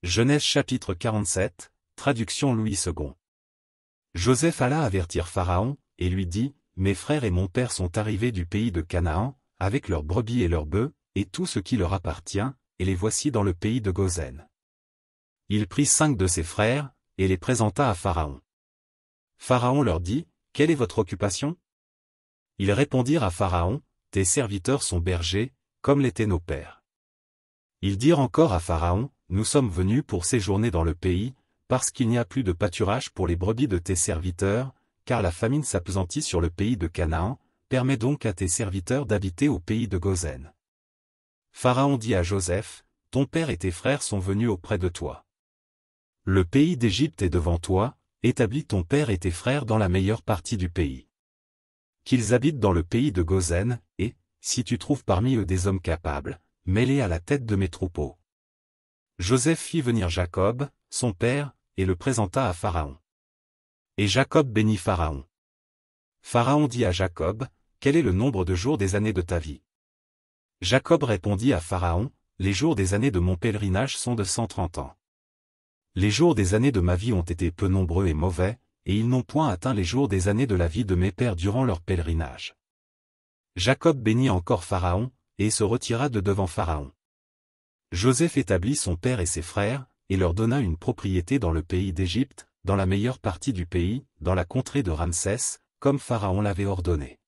Genèse chapitre 47, traduction Louis II. Joseph alla avertir Pharaon, et lui dit, « Mes frères et mon père sont arrivés du pays de Canaan, avec leurs brebis et leurs bœufs, et tout ce qui leur appartient, et les voici dans le pays de Goshen. » Il prit 5 de ses frères, et les présenta à Pharaon. Pharaon leur dit, « Quelle est votre occupation ?» Ils répondirent à Pharaon, « Tes serviteurs sont bergers, comme l'étaient nos pères. » Ils dirent encore à Pharaon, « Nous sommes venus pour séjourner dans le pays, parce qu'il n'y a plus de pâturage pour les brebis de tes serviteurs, car la famine s'appesantit sur le pays de Canaan, permets donc à tes serviteurs d'habiter au pays de Goshen. » Pharaon dit à Joseph, « Ton père et tes frères sont venus auprès de toi. Le pays d'Égypte est devant toi, établis ton père et tes frères dans la meilleure partie du pays. Qu'ils habitent dans le pays de Goshen, et, si tu trouves parmi eux des hommes capables, mets-les à la tête de mes troupeaux. » Joseph fit venir Jacob, son père, et le présenta à Pharaon. Et Jacob bénit Pharaon. Pharaon dit à Jacob, « Quel est le nombre de jours des années de ta vie ?» Jacob répondit à Pharaon, « Les jours des années de mon pèlerinage sont de 130 ans. Les jours des années de ma vie ont été peu nombreux et mauvais, et ils n'ont point atteint les jours des années de la vie de mes pères durant leur pèlerinage. » Jacob bénit encore Pharaon, et se retira de devant Pharaon. Joseph établit son père et ses frères, et leur donna une propriété dans le pays d'Égypte, dans la meilleure partie du pays, dans la contrée de Ramsès, comme Pharaon l'avait ordonné.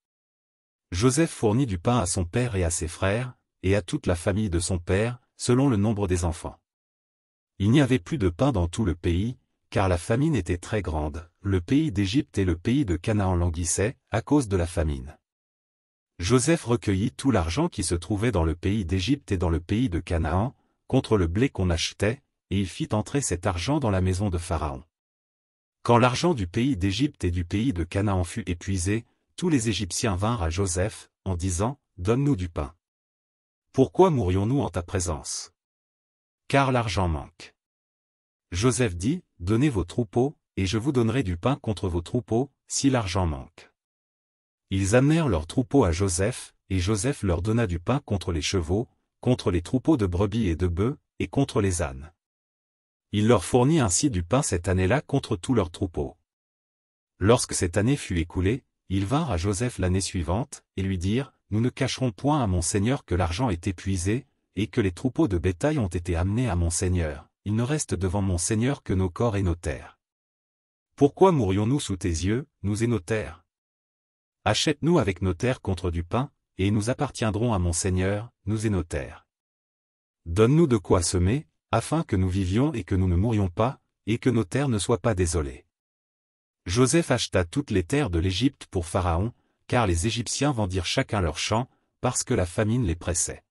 Joseph fournit du pain à son père et à ses frères, et à toute la famille de son père, selon le nombre des enfants. Il n'y avait plus de pain dans tout le pays, car la famine était très grande, le pays d'Égypte et le pays de Canaan languissaient, à cause de la famine. Joseph recueillit tout l'argent qui se trouvait dans le pays d'Égypte et dans le pays de Canaan, contre le blé qu'on achetait, et il fit entrer cet argent dans la maison de Pharaon. Quand l'argent du pays d'Égypte et du pays de Canaan fut épuisé, tous les Égyptiens vinrent à Joseph, en disant, « Donne-nous du pain. Pourquoi mourrions-nous en ta présence? Car l'argent manque. » Joseph dit, « Donnez vos troupeaux, et je vous donnerai du pain contre vos troupeaux, si l'argent manque. » Ils amenèrent leurs troupeaux à Joseph, et Joseph leur donna du pain contre les chevaux, contre les troupeaux de brebis et de bœufs, et contre les ânes. Il leur fournit ainsi du pain cette année-là contre tous leurs troupeaux. Lorsque cette année fut écoulée, ils vinrent à Joseph l'année suivante, et lui dirent, « Nous ne cacherons point à mon seigneur que l'argent est épuisé, et que les troupeaux de bétail ont été amenés à mon seigneur. Il ne reste devant mon seigneur que nos corps et nos terres. Pourquoi mourrions-nous sous tes yeux, nous et nos terres? Achète-nous avec nos terres contre du pain, et nous appartiendrons à mon seigneur, nous et nos terres. Donne-nous de quoi semer, afin que nous vivions et que nous ne mourions pas, et que nos terres ne soient pas désolées. » Joseph acheta toutes les terres de l'Égypte pour Pharaon, car les Égyptiens vendirent chacun leur champ, parce que la famine les pressait.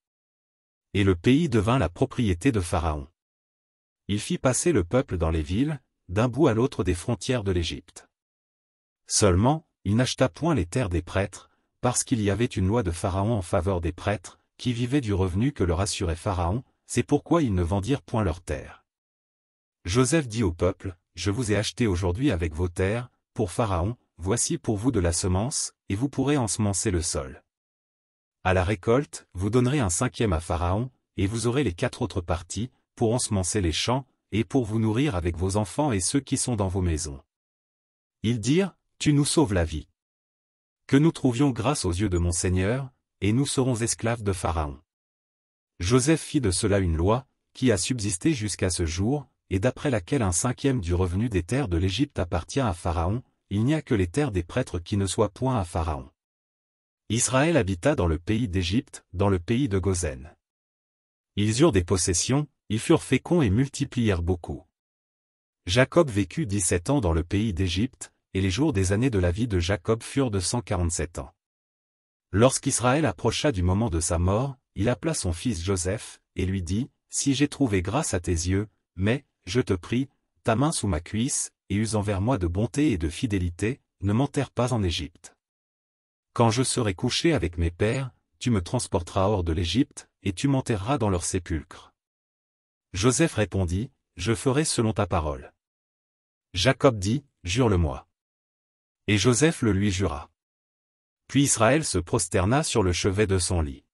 Et le pays devint la propriété de Pharaon. Il fit passer le peuple dans les villes, d'un bout à l'autre des frontières de l'Égypte. Seulement, il n'acheta point les terres des prêtres, parce qu'il y avait une loi de Pharaon en faveur des prêtres, qui vivaient du revenu que leur assurait Pharaon, c'est pourquoi ils ne vendirent point leurs terres. Joseph dit au peuple, « Je vous ai acheté aujourd'hui avec vos terres, pour Pharaon, voici pour vous de la semence, et vous pourrez ensemencer le sol. À la récolte, vous donnerez un 5e à Pharaon, et vous aurez les 4 autres parties, pour ensemencer les champs, et pour vous nourrir avec vos enfants et ceux qui sont dans vos maisons. » Ils dirent, « Tu nous sauves la vie. Que nous trouvions grâce aux yeux de mon Seigneur, et nous serons esclaves de Pharaon. » Joseph fit de cela une loi, qui a subsisté jusqu'à ce jour, et d'après laquelle un 5e du revenu des terres de l'Égypte appartient à Pharaon, il n'y a que les terres des prêtres qui ne soient point à Pharaon. Israël habita dans le pays d'Égypte, dans le pays de Goshen. Ils eurent des possessions, ils furent féconds et multiplièrent beaucoup. Jacob vécut 17 ans dans le pays d'Égypte, et les jours des années de la vie de Jacob furent de 147 ans. Lorsqu'Israël approcha du moment de sa mort, il appela son fils Joseph, et lui dit, « Si j'ai trouvé grâce à tes yeux, mais, je te prie, ta main sous ma cuisse, et use envers moi de bonté et de fidélité, ne m'enterre pas en Égypte. Quand je serai couché avec mes pères, tu me transporteras hors de l'Égypte, et tu m'enterreras dans leur sépulcre. » Joseph répondit, « Je ferai selon ta parole. » Jacob dit, « Jure-le-moi. » Et Joseph le lui jura. Puis Israël se prosterna sur le chevet de son lit.